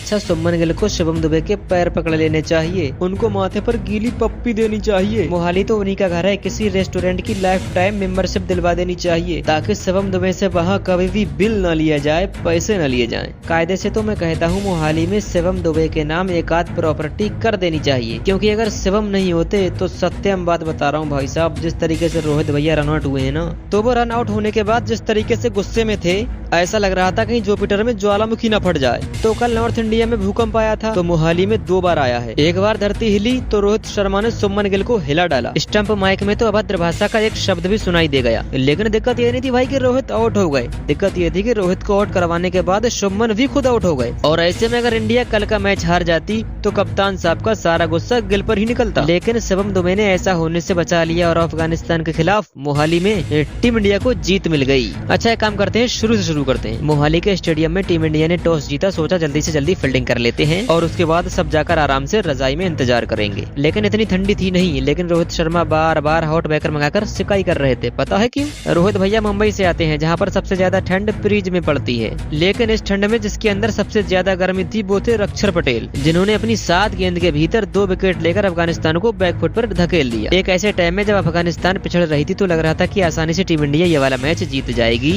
अच्छा शुभमन गिल को शुभम दुबे के पैर पकड़ लेने चाहिए, उनको माथे पर गीली पप्पी देनी चाहिए। मोहाली तो उन्हीं का घर है, किसी रेस्टोरेंट की लाइफ टाइम मेंबरशिप दिलवा देनी चाहिए ताकि शुभम दुबे से वहाँ कभी भी बिल न लिया जाए, पैसे न लिए जाएं। कायदे से तो मैं कहता हूँ मोहाली में शुभम दुबे के नाम एक आध प्रॉपर्टी कर देनी चाहिए, क्योंकि अगर शुभम नहीं होते तो सत्यम बात बता रहा हूँ भाई साहब, जिस तरीके से रोहित भैया रन आउट हुए हैं ना, तो वो रन आउट होने के बाद जिस तरीके से गुस्से में थे, ऐसा लग रहा था कहीं जुपिटर में ज्वालामुखी न फट जाए। तो कल नॉर्थ इंडिया में भूकंप आया था तो मोहाली में 2 बार आया है। एक बार धरती हिली तो रोहित शर्मा ने शुभमन गिल को हिला डाला। स्टंप माइक में तो अभद्र भाषा का एक शब्द भी सुनाई दे गया। लेकिन दिक्कत ये नहीं थी भाई कि रोहित आउट हो गए, दिक्कत ये थी कि रोहित को आउट करवाने के बाद शुभमन भी खुद आउट हो गए। और ऐसे में अगर इंडिया कल का मैच हार जाती तो कप्तान साहब का सारा गुस्सा गिल पर ही निकलता। लेकिन शुभम दुबे ने ऐसा होने से बचा लिया और अफगानिस्तान के खिलाफ मोहाली में टीम इंडिया को जीत मिल गई। अच्छा एक काम करते हैं, शुरू से शुरू करते हैं। मोहाली के स्टेडियम में टीम इंडिया ने टॉस जीता, सोचा जल्दी से जल्दी फील्डिंग कर लेते हैं और उसके बाद सब जाकर आराम से रजाई में इंतजार करेंगे। लेकिन इतनी ठंडी थी नहीं, लेकिन रोहित शर्मा बार बार हॉट बैकर मंगाकर सिकाई कर रहे थे। पता है क्यों? रोहित भैया मुंबई से आते हैं जहाँ पर सबसे ज्यादा ठंड प्रीज में पड़ती है, लेकिन इस ठंड में जिसके अंदर सबसे ज्यादा गर्मी थी वो थे अक्षर पटेल, जिन्होंने अपनी 7 गेंद के भीतर 2 विकेट लेकर अफगानिस्तान को बैकफुट पर धकेल दिया। एक ऐसे टाइम में जब अफगानिस्तान पिछड़ रही थी तो लग रहा था कि आसानी से टीम इंडिया ये वाला मैच जीत जाएगी।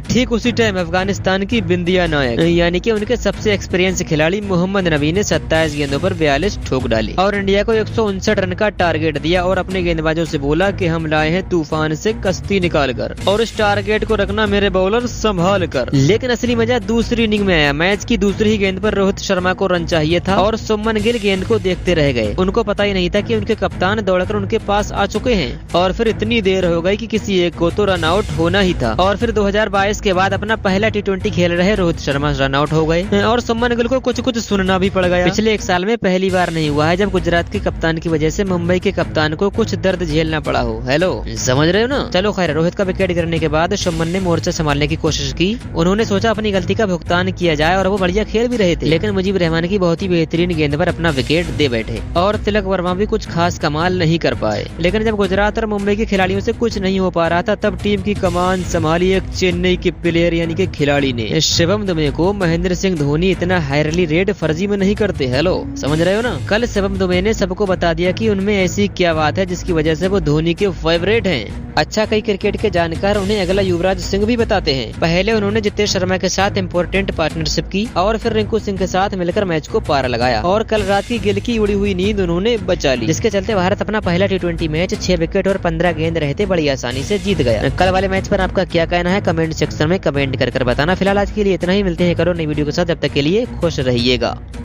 ठीक उसी टाइम अफगानिस्तान की बिंदिया नायक यानी कि उनके सबसे एक्सपीरियंस खिलाड़ी मोहम्मद नबी ने 27 गेंदों पर 42 ठोक डाली और इंडिया को 159 रन का टारगेट दिया और अपने गेंदबाजों से बोला कि हम लाए हैं तूफान से कश्ती निकाल कर और इस टारगेट को रखना मेरे बॉलर संभाल कर। लेकिन असली मजा दूसरी इनिंग में आया। मैच की दूसरी ही गेंद पर रोहित शर्मा को रन चाहिए था और शुभमन गिल गेंद को देखते रह गए। उनको पता ही नहीं था कि उनके कप्तान दौड़कर उनके पास आ चुके हैं और फिर इतनी देर हो गई कि किसी एक को तो रन आउट होना ही था। और फिर 2022 के बाद अपना पहला T20 खेल रहे रोहित शर्मा रन आउट हो गए और शुभमन गिल को कुछ सुनना भी पड़ गया। पिछले 1 साल में पहली बार नहीं हुआ है जब गुजरात के कप्तान की वजह से मुंबई के कप्तान को कुछ दर्द झेलना पड़ा हो। हेलो, समझ रहे हो ना? चलो खैर, रोहित का विकेट गिरने के बाद शुभमन ने मोर्चा संभालने की कोशिश की। उन्होंने सोचा अपनी गलती का भुगतान किया जाए और वो बढ़िया खेल भी रहे थे, लेकिन मुजीब रहमान की बहुत ही बेहतरीन गेंद पर अपना विकेट दे बैठे और तिलक वर्मा भी कुछ खास कमाल नहीं कर पाए। लेकिन जब गुजरात और मुंबई के खिलाड़ियों से कुछ नहीं हो पा रहा था तब टीम की कमान संभाली एक चेन्नई के प्लेयर यानी कि खिलाड़ी ने। शुभम दुबे को महेंद्र सिंह धोनी इतना हाईली रेट फर्जी में नहीं करते। हेलो, समझ रहे हो ना? कल शुभम दुबे ने सबको बता दिया कि उनमें ऐसी क्या बात है जिसकी वजह से वो धोनी के फेवरेट हैं। अच्छा, कई क्रिकेट के जानकार उन्हें अगला युवराज सिंह भी बताते हैं। पहले उन्होंने जितेश शर्मा के साथ इम्पोर्टेंट पार्टनरशिप की और फिर रिंकू सिंह के साथ मिलकर मैच को पार लगाया और कल रात की गिल की उड़ी हुई नींद उन्होंने बचा ली, जिसके चलते भारत अपना पहला T20 मैच 6 विकेट और 15 गेंद रहते बड़ी आसानी से जीत गया। कल वाले मैच पर आपका क्या कहना है कमेंट सेक्शन में कमेंट कर बताना। फिलहाल आज के लिए इतना ही, मिलते हैं करो नई वीडियो के साथ, जब तक के लिए खुश रहिएगा।